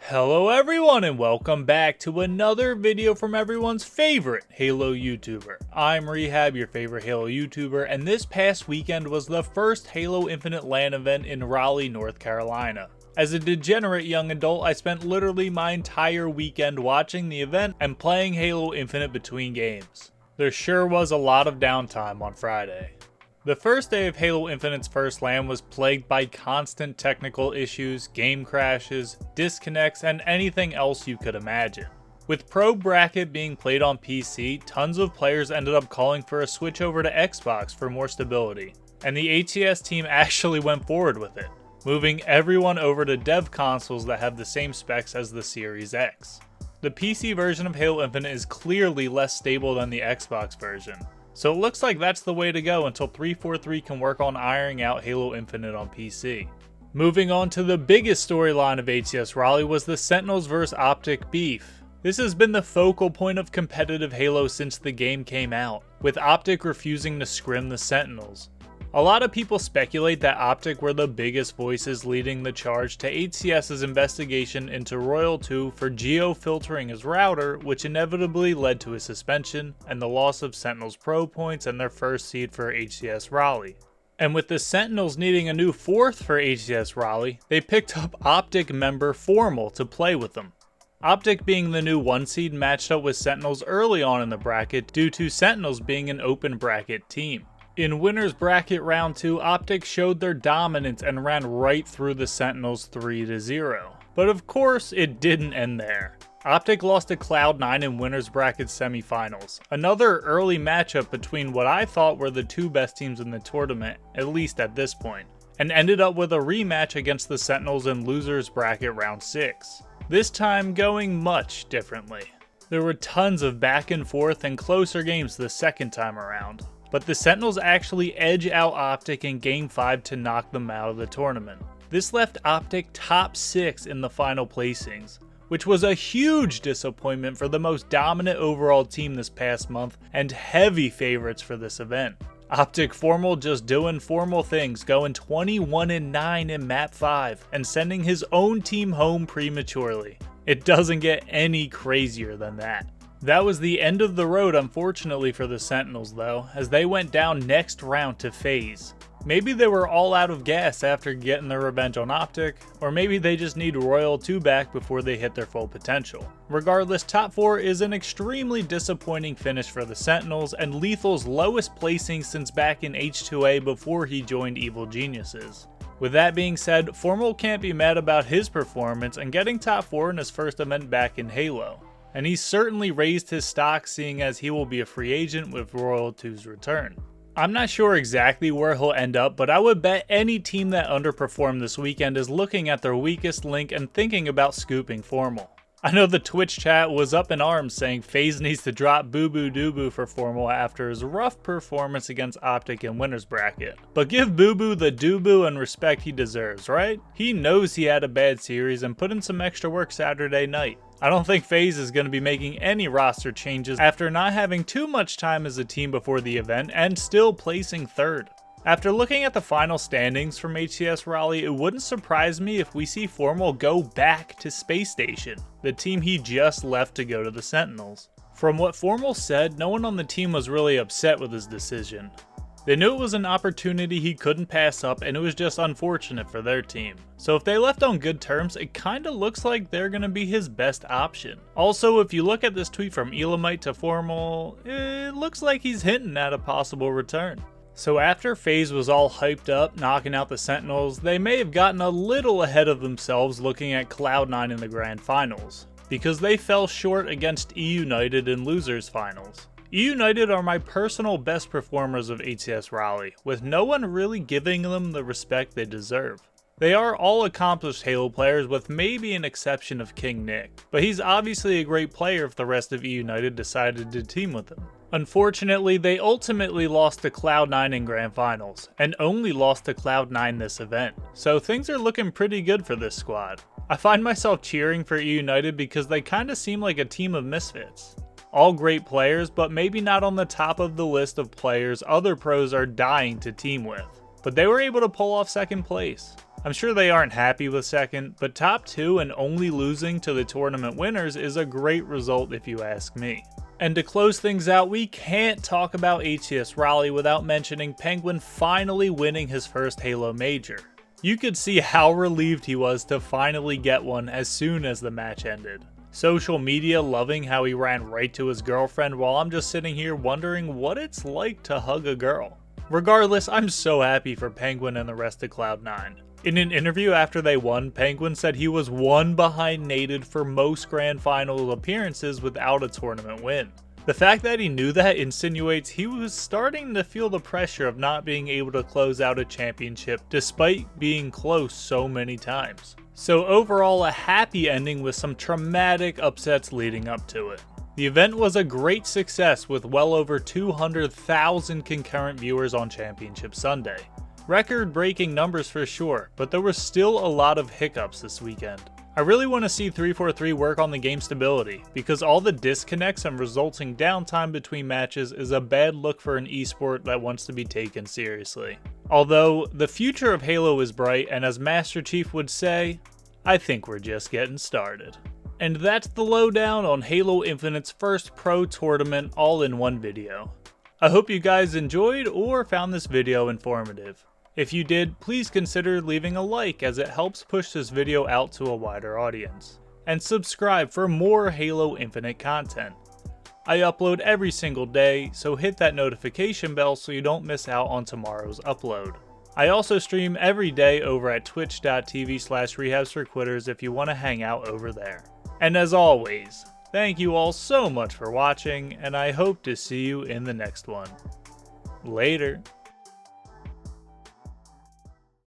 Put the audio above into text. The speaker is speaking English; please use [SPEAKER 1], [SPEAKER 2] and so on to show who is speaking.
[SPEAKER 1] Hello everyone and welcome back to another video from everyone's favorite Halo YouTuber. I'm Rehab, your favorite Halo YouTuber, and this past weekend was the first Halo Infinite LAN event in Raleigh, North Carolina. As a degenerate young adult, I spent literally my entire weekend watching the event and playing Halo Infinite between games. There sure was a lot of downtime on Friday. The first day of Halo Infinite's first LAN was plagued by constant technical issues, game crashes, disconnects, and anything else you could imagine. With Pro Bracket being played on PC, tons of players ended up calling for a switch over to Xbox for more stability, and the HCS team actually went forward with it, moving everyone over to dev consoles that have the same specs as the Series X. The PC version of Halo Infinite is clearly less stable than the Xbox version, so it looks like that's the way to go until 343 can work on ironing out Halo Infinite on PC. Moving on to the biggest storyline of HCS Raleigh was the Sentinels vs Optic beef. This has been the focal point of competitive Halo since the game came out, with Optic refusing to scrim the Sentinels. A lot of people speculate that Optic were the biggest voices leading the charge to HCS's investigation into Royal 2 for geo-filtering his router, which inevitably led to his suspension and the loss of Sentinels Pro points and their first seed for HCS Raleigh. And with the Sentinels needing a new fourth for HCS Raleigh, they picked up Optic member FormaL to play with them. Optic being the new 1 seed matched up with Sentinels early on in the bracket due to Sentinels being an open bracket team. In Winners Bracket Round 2, Optic showed their dominance and ran right through the Sentinels 3-0. But of course, it didn't end there. Optic lost to Cloud9 in Winners Bracket semifinals, another early matchup between what I thought were the two best teams in the tournament, at least at this point, and ended up with a rematch against the Sentinels in Losers Bracket Round 6. This time going much differently. There were tons of back and forth and closer games the second time around, but the Sentinels actually edge out Optic in Game 5 to knock them out of the tournament. This left Optic top 6 in the final placings, which was a huge disappointment for the most dominant overall team this past month and heavy favorites for this event. Optic FormaL just doing formal things, going 21-9 in Map 5 and sending his own team home prematurely. It doesn't get any crazier than that. That was the end of the road, unfortunately for the Sentinels though, as they went down next round to FaZe. Maybe they were all out of gas after getting their revenge on Optic, or maybe they just need Royal 2 back before they hit their full potential. Regardless, top 4 is an extremely disappointing finish for the Sentinels and Lethal's lowest placing since back in H2A before he joined Evil Geniuses. With that being said, FormaL can't be mad about his performance and getting top 4 in his first event back in Halo. And he's certainly raised his stock seeing as he will be a free agent with Royal 2's return. I'm not sure exactly where he'll end up, but I would bet any team that underperformed this weekend is looking at their weakest link and thinking about scooping FormaL. I know the Twitch chat was up in arms saying FaZe needs to drop Boo Boo Doo Boo for FormaL after his rough performance against Optic in Winners Bracket. But give Boo Boo the Doo Boo and respect he deserves, right? He knows he had a bad series and put in some extra work Saturday night. I don't think FaZe is going to be making any roster changes after not having too much time as a team before the event and still placing third. After looking at the final standings from HCS Raleigh, it wouldn't surprise me if we see FormaL go back to Spacestation, the team he just left to go to the Sentinels. From what FormaL said, no one on the team was really upset with his decision. They knew it was an opportunity he couldn't pass up and it was just unfortunate for their team. So if they left on good terms, it kinda looks like they're gonna be his best option. Also, if you look at this tweet from Elamite to FormaL, it looks like he's hinting at a possible return. So after FaZe was all hyped up, knocking out the Sentinels, they may have gotten a little ahead of themselves looking at Cloud9 in the Grand Finals, because they fell short against E-United in Losers Finals. E-United are my personal best performers of HCS Raleigh, with no one really giving them the respect they deserve. They are all accomplished Halo players with maybe an exception of King Nick, but he's obviously a great player if the rest of E-United decided to team with him. Unfortunately, they ultimately lost to Cloud9 in Grand Finals, and only lost to Cloud9 this event, so things are looking pretty good for this squad. I find myself cheering for E-United because they kinda seem like a team of misfits. All great players, but maybe not on the top of the list of players other pros are dying to team with. But they were able to pull off second place. I'm sure they aren't happy with second, but top 2 and only losing to the tournament winners is a great result if you ask me. And to close things out, we can't talk about HCS Raleigh without mentioning Penguin finally winning his first Halo Major. You could see how relieved he was to finally get one as soon as the match ended. Social media loving how he ran right to his girlfriend, while I'm just sitting here wondering what it's like to hug a girl. Regardless, I'm so happy for Penguin and the rest of Cloud9. In an interview after they won, Penguin said he was one behind Nated for most Grand Final appearances without a tournament win. The fact that he knew that insinuates he was starting to feel the pressure of not being able to close out a championship despite being close so many times. So overall, a happy ending with some traumatic upsets leading up to it. The event was a great success with well over 200,000 concurrent viewers on Championship Sunday. Record-breaking numbers for sure, but there were still a lot of hiccups this weekend. I really want to see 343 work on the game stability, because all the disconnects and resulting downtime between matches is a bad look for an esport that wants to be taken seriously. Although, the future of Halo is bright, and as Master Chief would say, I think we're just getting started. And that's the lowdown on Halo Infinite's first pro tournament all in one video. I hope you guys enjoyed or found this video informative. If you did, please consider leaving a like as it helps push this video out to a wider audience. And subscribe for more Halo Infinite content. I upload every single day, so hit that notification bell so you don't miss out on tomorrow's upload. I also stream every day over at twitch.tv/rehabsforquitters if you want to hang out over there. And as always, thank you all so much for watching, and I hope to see you in the next one. Later.